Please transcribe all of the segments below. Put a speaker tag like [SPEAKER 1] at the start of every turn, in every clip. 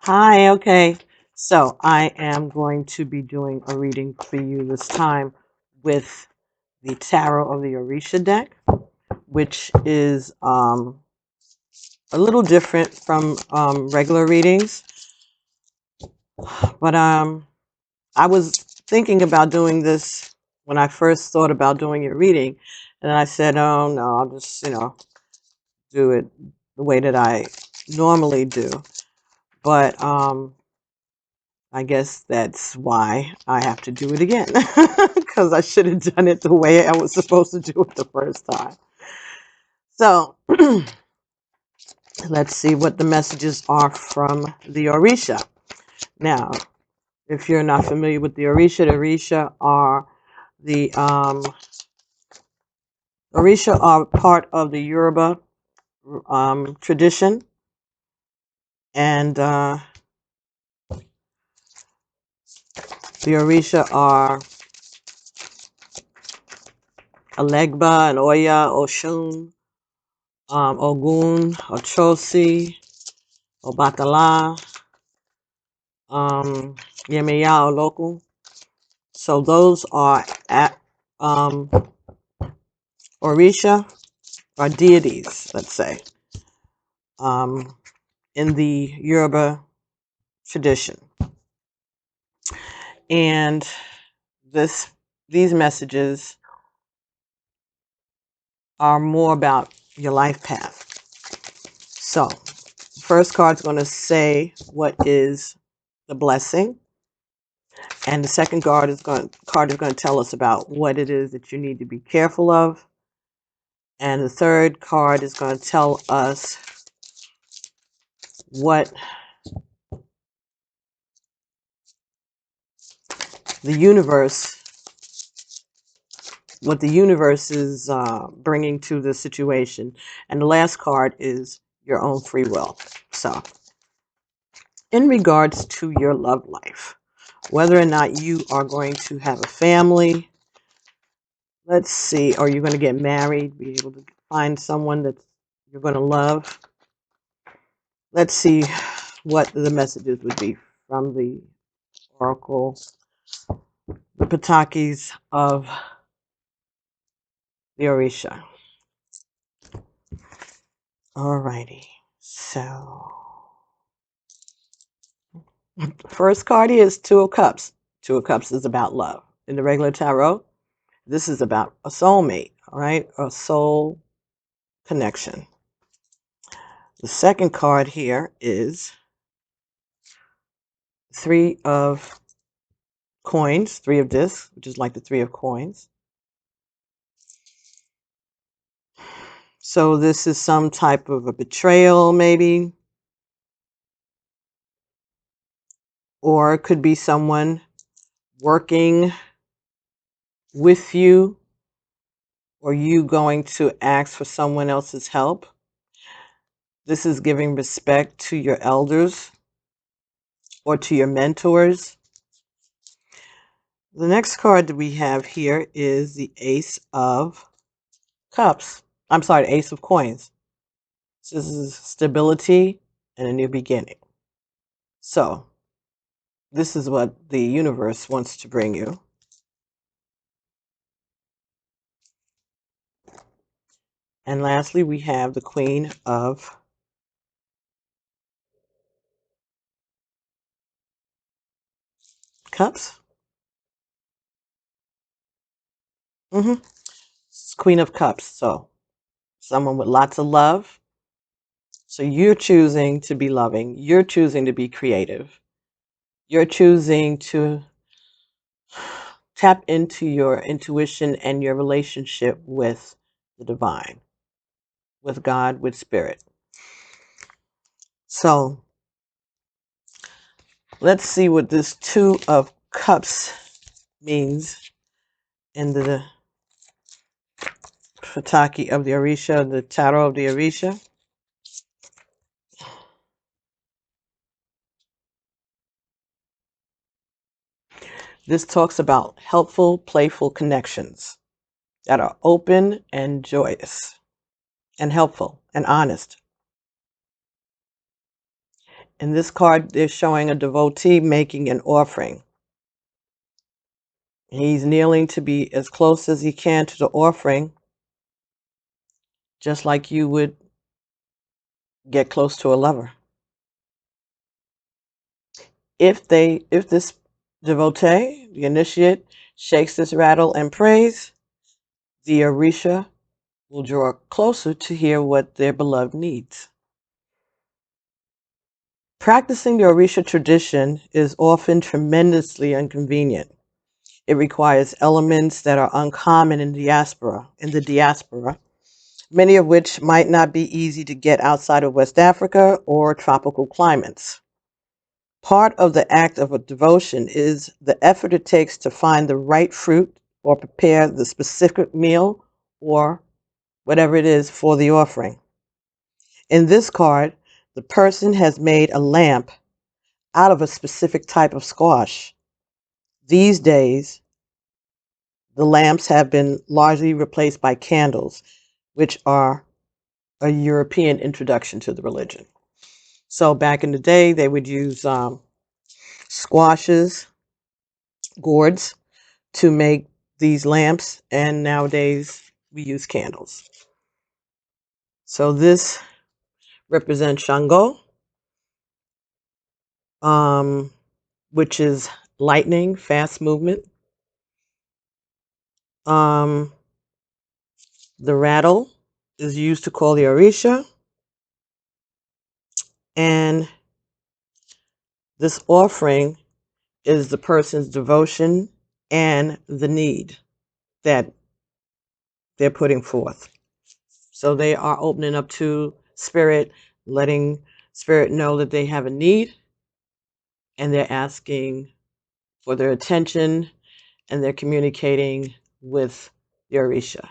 [SPEAKER 1] Hi, okay. So I am going to be doing a reading for you this time with the Tarot of the Orisha deck, which is a little different from regular readings. But I was thinking about doing this when I first thought about doing your reading, and I said, "Oh no, I'll just do it the way that I normally do." But I guess that's why I have to do it again, because I should have done it the way I was supposed to do it the first time. So let's see what the messages are from the Orisha. Now, if you're not familiar with the Orisha are the Orisha are part of the Yoruba tradition, and the Orisha are Alegba and Oya, Oshun, Ogun, Ochosi, Obatala, Yemiya, Oloku. So those are at Orisha, or deities, let's say, um, in the Yoruba tradition. And these messages are more about your life path. So, first card's going to say what is the blessing, and the second card is going to tell us about what it is that you need to be careful of, and the third card is going to tell us what the universe is bringing to the situation, and the last card is your own free will. So, in regards to your love life, whether or not you are going to have a family, let's see, are you going to get married, be able to find someone that you're going to love? Let's see what the messages would be from the oracle, the Patakis of the Orisha. Alrighty, so first card is Two of Cups. Two of Cups is about love. In the regular tarot, this is about a soulmate, all right, a soul connection. The second card here is Three of Coins, Three of Discs, which is like the Three of Coins. So this is some type of a betrayal, maybe. Or it could be someone working with you, or you going to ask for someone else's help. This is giving respect to your elders or to your mentors. The next card that we have here is the Ace of Cups. I'm sorry, the Ace of Coins. This is stability and a new beginning. So, this is what the universe wants to bring you. And lastly, we have the Queen of Cups. Queen of Cups. So, someone with lots of love. So, you're choosing to be loving. You're choosing to be creative. You're choosing to tap into your intuition and your relationship with the divine, with God, with spirit. So, let's see what this Two of Cups means in the Pataki of the Orisha, the Tarot of the Orisha. This talks about helpful, playful connections that are open and joyous and helpful and honest. In this card, they're showing a devotee making an offering. He's kneeling to be as close as he can to the offering, just like you would get close to a lover. If this devotee, the initiate, shakes this rattle and prays, the Orisha will draw closer to hear what their beloved needs. Practicing the Orisha tradition is often tremendously inconvenient. It requires elements that are uncommon in the diaspora, many of which might not be easy to get outside of West Africa or tropical climates. Part of the act of a devotion is the effort it takes to find the right fruit or prepare the specific meal or whatever it is for the offering. In this card, the person has made a lamp out of a specific type of squash. These days, the lamps have been largely replaced by candles, which are a European introduction to the religion. So back in the day, they would use squashes, gourds, to make these lamps, and nowadays we use candles. So this represents Shango, which is lightning, fast movement. The rattle is used to call the Orisha, and this offering is the person's devotion and the need that they're putting forth. So they are opening up to Spirit, letting Spirit know that they have a need, and they're asking for their attention, and they're communicating with the Orisha.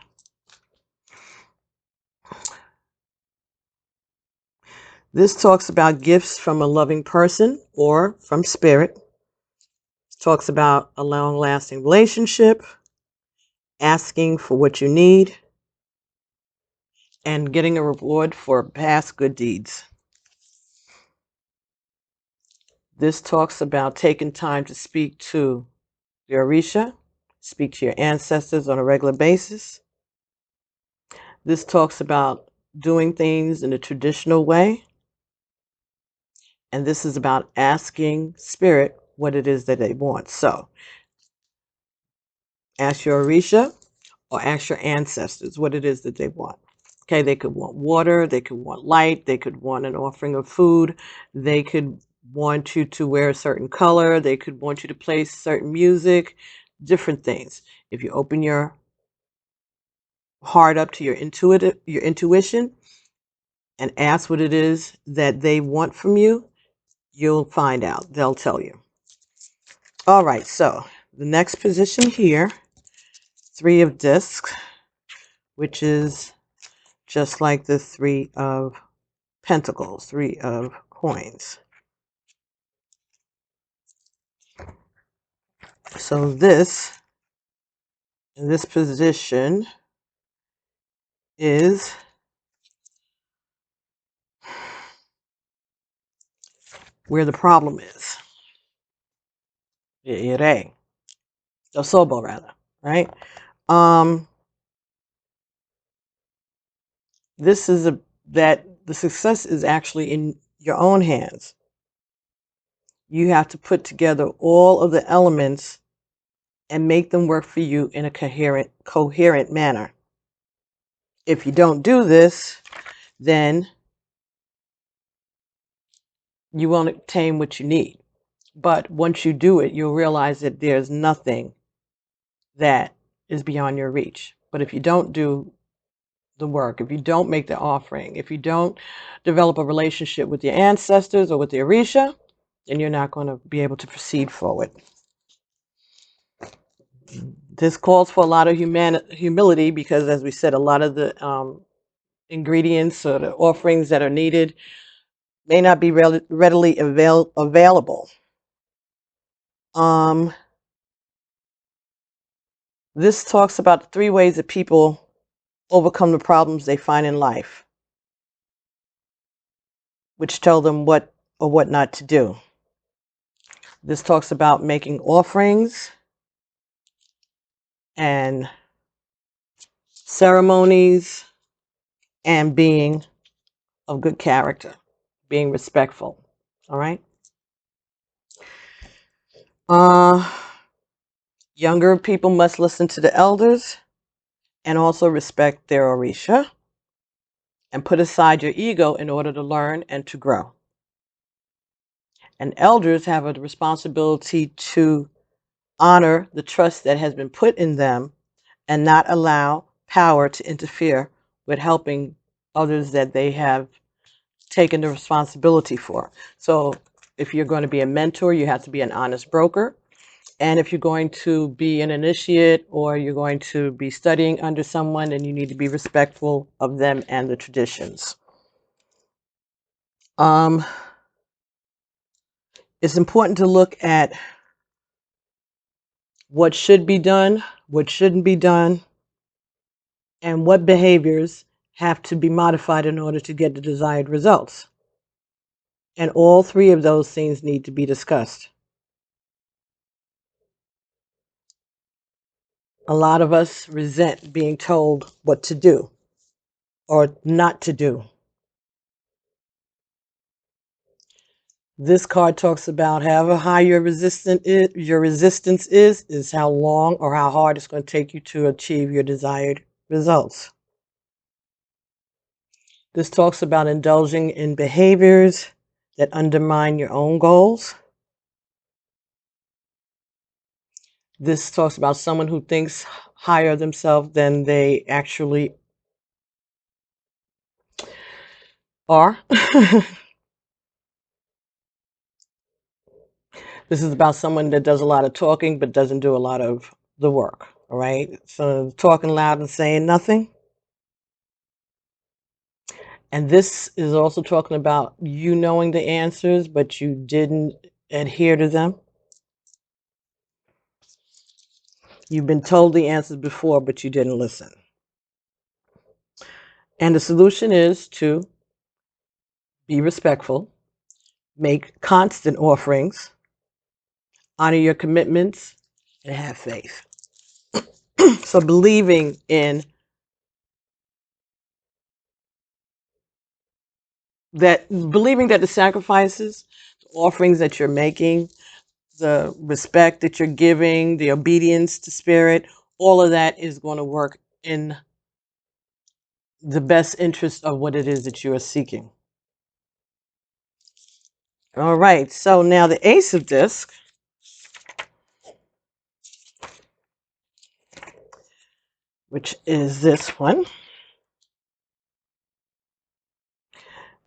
[SPEAKER 1] This talks about gifts from a loving person or from Spirit. Talks about a long-lasting relationship, asking for what you need, and getting a reward for past good deeds. This talks about taking time to speak to the Orisha, speak to your ancestors on a regular basis. This talks about doing things in a traditional way. And this is about asking Spirit what it is that they want. So ask your Orisha or ask your ancestors what it is that they want. Okay, they could want water, they could want light, they could want an offering of food, they could want you to wear a certain color, they could want you to play certain music, different things. If you open your heart up to your intuition and ask what it is that they want from you, you'll find out. They'll tell you. All right, so the next position here, 3 of discs, which is just like the 3 of pentacles, 3 of coins. So this, in this position, is where the problem is. Ire. Sobo, rather, right? This is that the success is actually in your own hands. You have to put together all of the elements and make them work for you in a coherent manner. If you don't do this, then you won't obtain what you need. But once you do it, you'll realize that there's nothing that is beyond your reach. But if you don't do the work, if you don't make the offering, if you don't develop a relationship with your ancestors or with the Orisha, then you're not going to be able to proceed forward. This calls for a lot of humility because, as we said, a lot of the ingredients or the offerings that are needed may not be readily available. This talks about the 3 ways that people overcome the problems they find in life, which tell them what or what not to do. This talks about making offerings and ceremonies and being of good character, being respectful. All right. Younger people must listen to the elders and also respect their Orisha and put aside your ego in order to learn and to grow. And elders have a responsibility to honor the trust that has been put in them and not allow power to interfere with helping others that they have taken the responsibility for. So if you're going to be a mentor, you have to be an honest broker. And if you're going to be an initiate or you're going to be studying under someone, then you need to be respectful of them and the traditions. It's important to look at what should be done, what shouldn't be done, and what behaviors have to be modified in order to get the desired results. And all three of those things need to be discussed. A lot of us resent being told what to do or not to do. This card talks about however high your resistance is how long or how hard it's going to take you to achieve your desired results. This talks about indulging in behaviors that undermine your own goals. This talks about someone who thinks higher themselves than they actually are. This is about someone that does a lot of talking but doesn't do a lot of the work, all right? So talking loud and saying nothing. And this is also talking about you knowing the answers, but you didn't adhere to them. You've been told the answers before, but you didn't listen. And the solution is to be respectful, make constant offerings, honor your commitments, and have faith. So believing that the sacrifices, the offerings that you're making, the respect that you're giving, the obedience to spirit, all of that is going to work in the best interest of what it is that you are seeking. All right, so now the Ace of Disc, which is this one.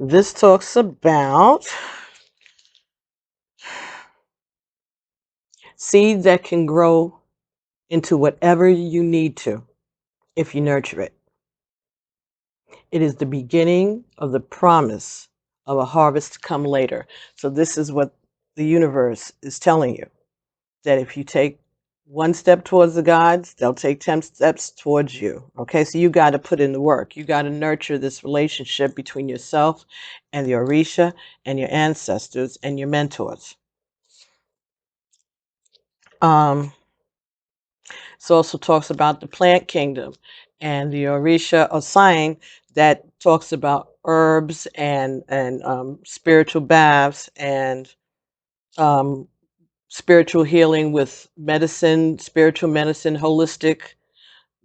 [SPEAKER 1] This talks about seeds that can grow into whatever you need to if you nurture it. It is the beginning of the promise of a harvest to come later. So this is what the universe is telling you, that if you take one step towards the gods, they'll take 10 steps towards you. Okay, so you got to put in the work. You got to nurture this relationship between yourself and the Orisha and your ancestors and your mentors. This also talks about the plant kingdom and the Orisha or sign that talks about herbs and spiritual baths and spiritual healing with medicine, spiritual medicine, holistic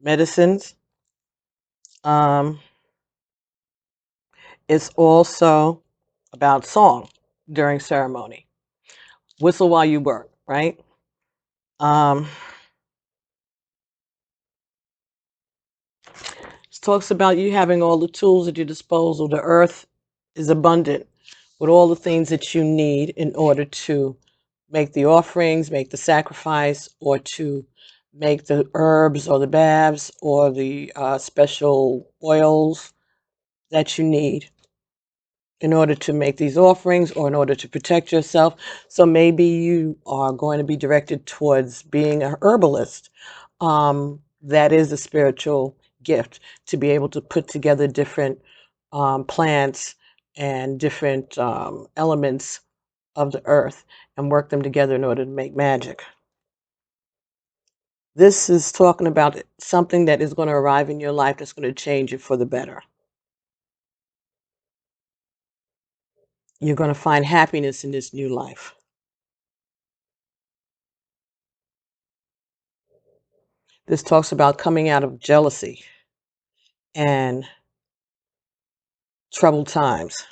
[SPEAKER 1] medicines. It's also about song during ceremony. Whistle while you work, right? It talks about you having all the tools at your disposal. The earth is abundant with all the things that you need in order to make the offerings, make the sacrifice, or to make the herbs or the baths or the special oils that you need in order to make these offerings or in order to protect yourself. So maybe you are going to be directed towards being a herbalist. That is a spiritual gift, to be able to put together different plants and different elements of the earth and work them together in order to make magic. This is talking about something that is going to arrive in your life that's going to change it for the better. You're going to find happiness in this new life. This talks about coming out of jealousy and troubled times,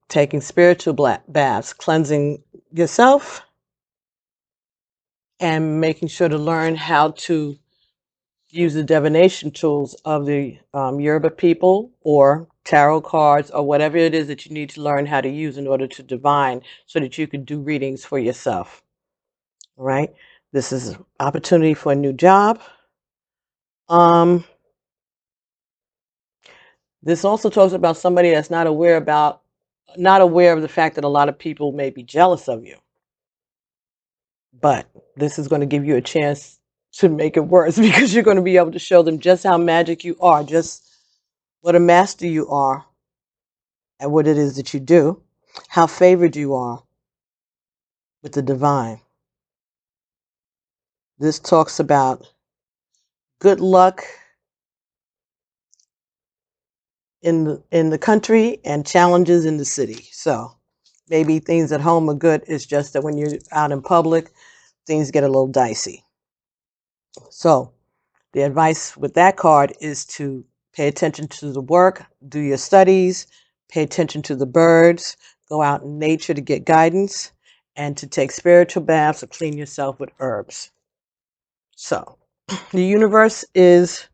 [SPEAKER 1] taking spiritual baths, cleansing yourself, and making sure to learn how to use the divination tools of the Yoruba people or tarot cards or whatever it is that you need to learn how to use in order to divine so that you can do readings for yourself. All right. This is an opportunity for a new job. This also talks about somebody that's not aware of the fact that a lot of people may be jealous of you. But this is going to give you a chance to make it worse because you're going to be able to show them just how magic you are, just what a master you are at what it is that you do, how favored you are with the divine. This talks about good luck in the country and challenges in the city. So maybe things at home are good. It's just that when you're out in public, things get a little dicey. So the advice with that card is to pay attention to the work, do your studies, pay attention to the birds, go out in nature to get guidance, and to take spiritual baths or clean yourself with herbs. So the universe is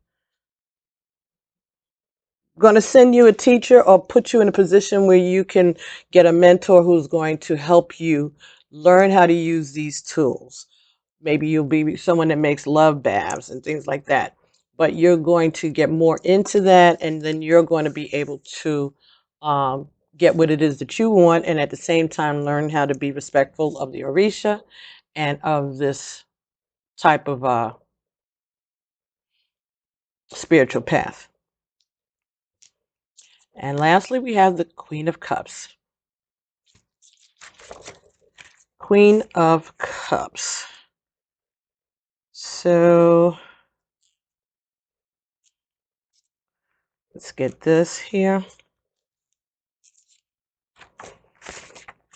[SPEAKER 1] going to send you a teacher or put you in a position where you can get a mentor who's going to help you learn how to use these tools. Maybe you'll be someone that makes love baths and things like that. But you're going to get more into that, and then you're going to be able to get what it is that you want, and at the same time learn how to be respectful of the Orisha and of this type of spiritual path. And lastly, we have the Queen of Cups. Queen of Cups. So let's get this here.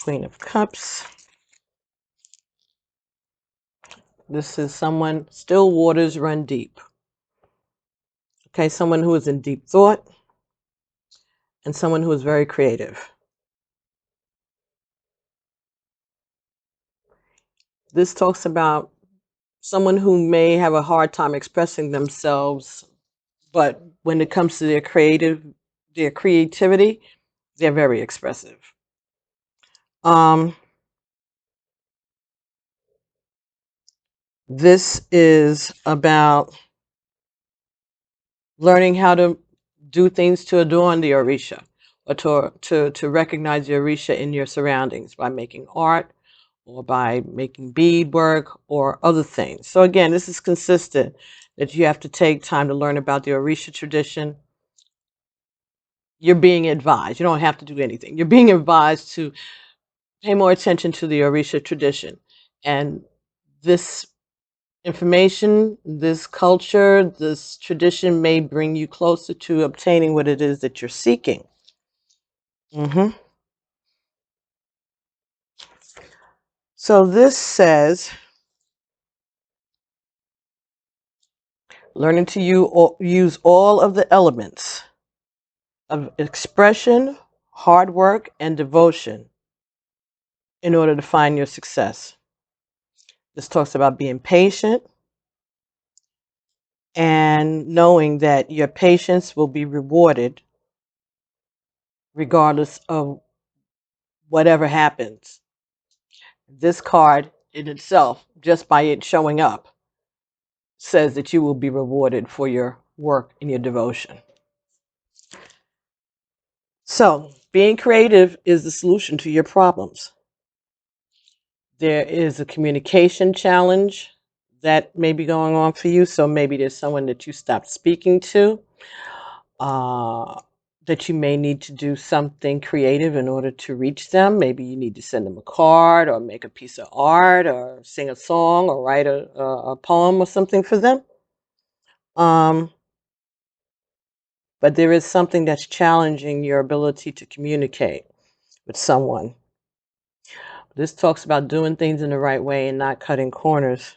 [SPEAKER 1] Queen of Cups. This is someone, still waters run deep. Okay, someone who is in deep thought and someone who is very creative. This talks about someone who may have a hard time expressing themselves, but when it comes to their creativity, they're very expressive. This is about learning how to do things to adorn the Orisha, or to recognize the Orisha in your surroundings by making art or by making beadwork or other things. So again, this is consistent that you have to take time to learn about the Orisha tradition. You're being advised. You don't have to do anything. You're being advised to pay more attention to the Orisha tradition. And this information, this culture, this tradition may bring you closer to obtaining what it is that you're seeking. So this says, learning to use all of the elements of expression, hard work, and devotion in order to find your success. This talks about being patient and knowing that your patience will be rewarded regardless of whatever happens. This card in itself, just by it showing up, says that you will be rewarded for your work and your devotion. So, being creative is the solution to your problems. There is a communication challenge that may be going on for you. So maybe there's someone that you stopped speaking to. that you may need to do something creative in order to reach them. Maybe you need to send them a card or make a piece of art or sing a song or write a poem or something for them. But there is something that's challenging your ability to communicate with someone. This talks about doing things in the right way and not cutting corners.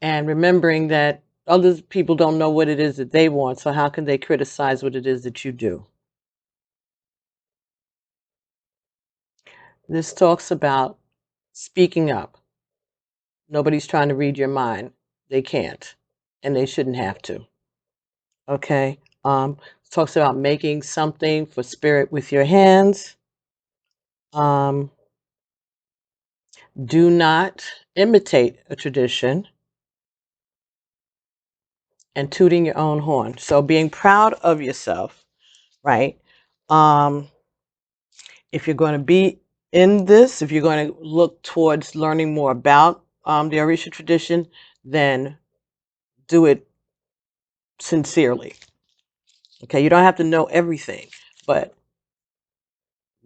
[SPEAKER 1] And remembering that other people don't know what it is that they want, so how can they criticize what it is that you do? This talks about speaking up. Nobody's trying to read your mind. They can't, and they shouldn't have to. Okay? It talks about making something for spirit with your hands. Do not imitate a tradition, and tooting your own horn. So being proud of yourself, right? If you're going to be in this, if you're going to look towards learning more about the Orisha tradition, then do it sincerely. Okay, you don't have to know everything, but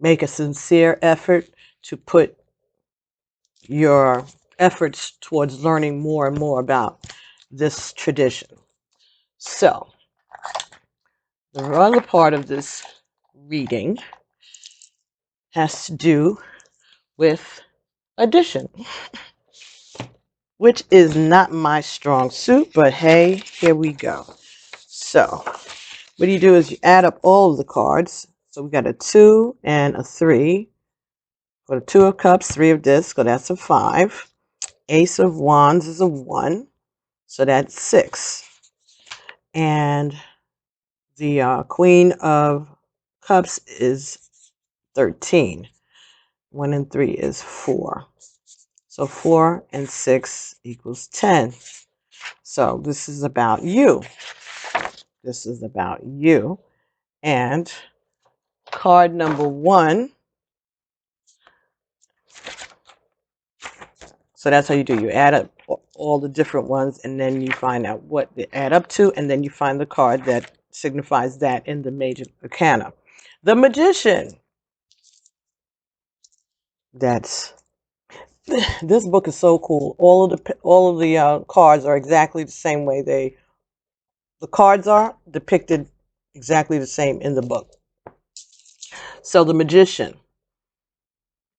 [SPEAKER 1] make a sincere effort to put your efforts towards learning more and more about this tradition. So, the other part of this reading has to do with addition, which is not my strong suit, but hey, here we go. So, what you do is you add up all of the cards. So we got a 2 and a 3. For the 2 of cups, 3 of discs, so that's a 5. Ace of wands is a 1, so that's 6. And the queen of cups is 13. 1 and 3 is 4. So 4 and 6 equals 10. So this is about you. This is about you. And card number 1. So that's how you do. You add up all the different ones, and then you find out what they add up to, and then you find the card that signifies that in the major arcana. The Magician. That's this book is so cool. All of the cards are exactly the same way the cards are depicted exactly the same in the book. So the Magician.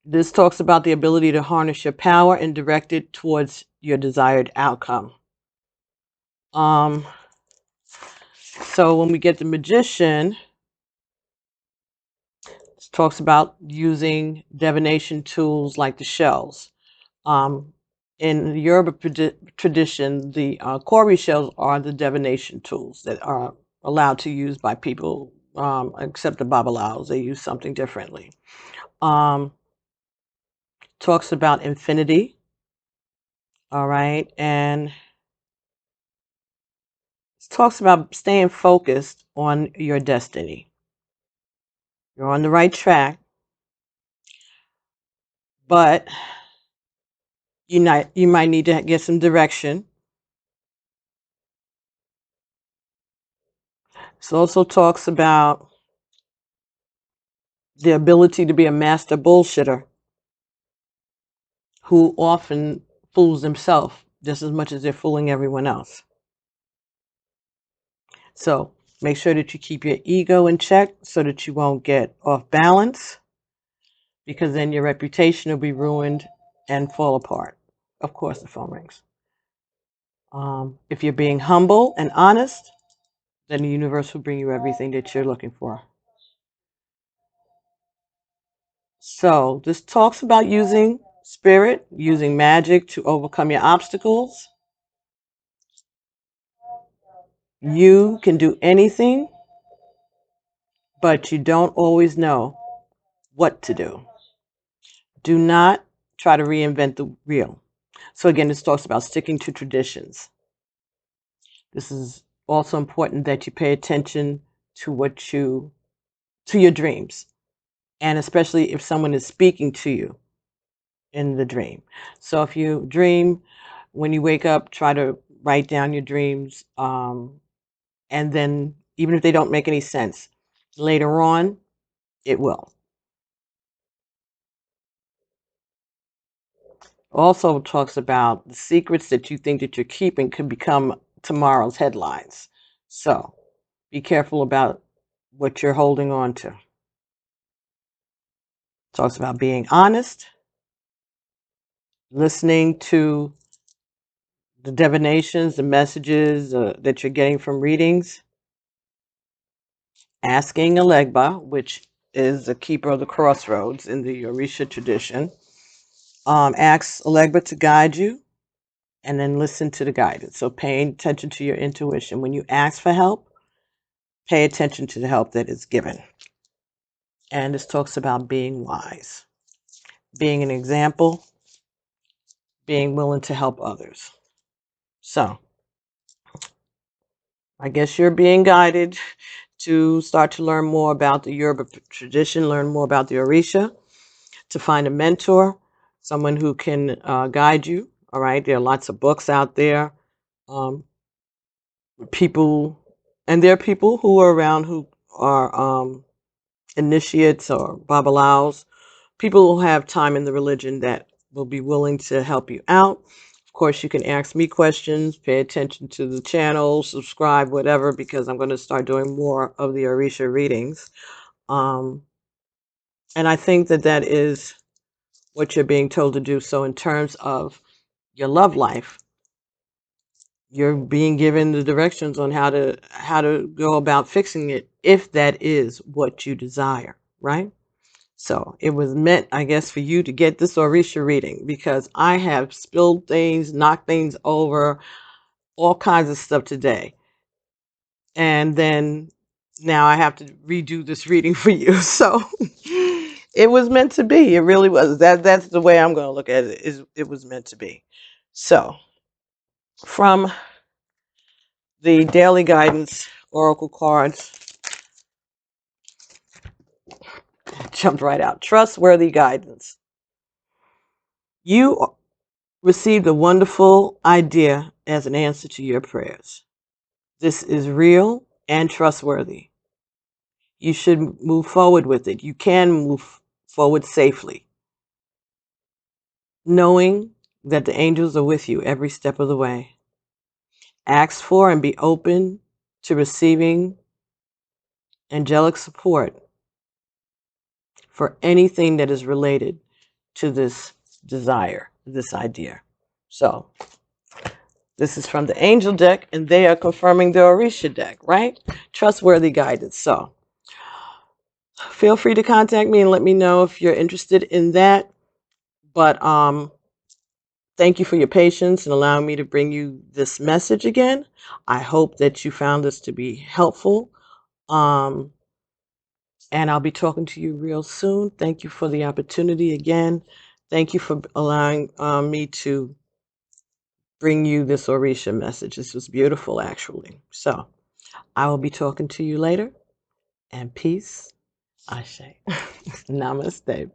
[SPEAKER 1] This talks about the ability to harness your power and direct it towards your desired outcome. So when we get the Magician, it talks about using divination tools like the shells. In the Yoruba tradition, the Kori shells are the divination tools that are allowed to use by people, except the Babalaos. They use something differently. Talks about infinity. All right. And it talks about staying focused on your destiny. You're on the right track, but you might need to get some direction. It also talks about the ability to be a master bullshitter who often fools himself just as much as they're fooling everyone else. So make sure that you keep your ego in check so that you won't get off balance, because then your reputation will be ruined and fall apart. Of course, the phone rings. If you're being humble and honest, then the universe will bring you everything that you're looking for. So this talks about using spirit, using magic to overcome your obstacles. You can do anything, but you don't always know what to do. Do not try to reinvent the wheel. So again, this talks about sticking to traditions. This is also important that you pay attention to your dreams, and especially if someone is speaking to you in the dream. So if you dream when you wake up, try to write down your dreams, and then even if they don't make any sense, later on, it will. Also talks about the secrets that you think that you're keeping could become tomorrow's headlines. So be careful about what you're holding on to. Talks about being honest, listening to the divinations, the messages that you're getting from readings, asking Alegba, which is the keeper of the crossroads in the Orisha tradition. Ask Alegba to guide you, and then listen to the guidance. So paying attention to your intuition. When you ask for help, pay attention to the help that is given. And this talks about being wise, being an example, being willing to help others. So I guess you're being guided to start to learn more about the Yoruba tradition, learn more about the Orisha, to find a mentor, someone who can guide you. All right, there are lots of books out there. People, and there are people who are around who are initiates or babalaos, people who have time in the religion that will be willing to help you out. Of course, you can ask me questions, pay attention to the channel, subscribe, whatever, because I'm going to start doing more of the Orisha readings. And I think that that is what you're being told to do. So in terms of your love life, you're being given the directions on how to go about fixing it, if that is what you desire, right? So it was meant, I guess, for you to get this Orisha reading, because I have spilled things, knocked things over, all kinds of stuff today. And then now I have to redo this reading for you. So it was meant to be. It really was. That's the way I'm going to look at it. Is it was meant to be. So from the daily guidance oracle cards, jumped right out. Trustworthy guidance. You received a wonderful idea as an answer to your prayers. This is real and trustworthy. You should move forward with it. You can move forward safely, knowing that the angels are with you every step of the way. Ask for and be open to receiving angelic support for anything that is related to this desire, this idea. So this is from the angel deck, and they are confirming the Orisha deck, right? Trustworthy guidance. So feel free to contact me and let me know if you're interested in that. But thank you for your patience and allowing me to bring you this message again. I hope that you found this to be helpful. And I'll be talking to you real soon. Thank you for the opportunity again. Thank you for allowing me to bring you this Orisha message. This was beautiful, actually. So I will be talking to you later. And peace. Ashe. Namaste.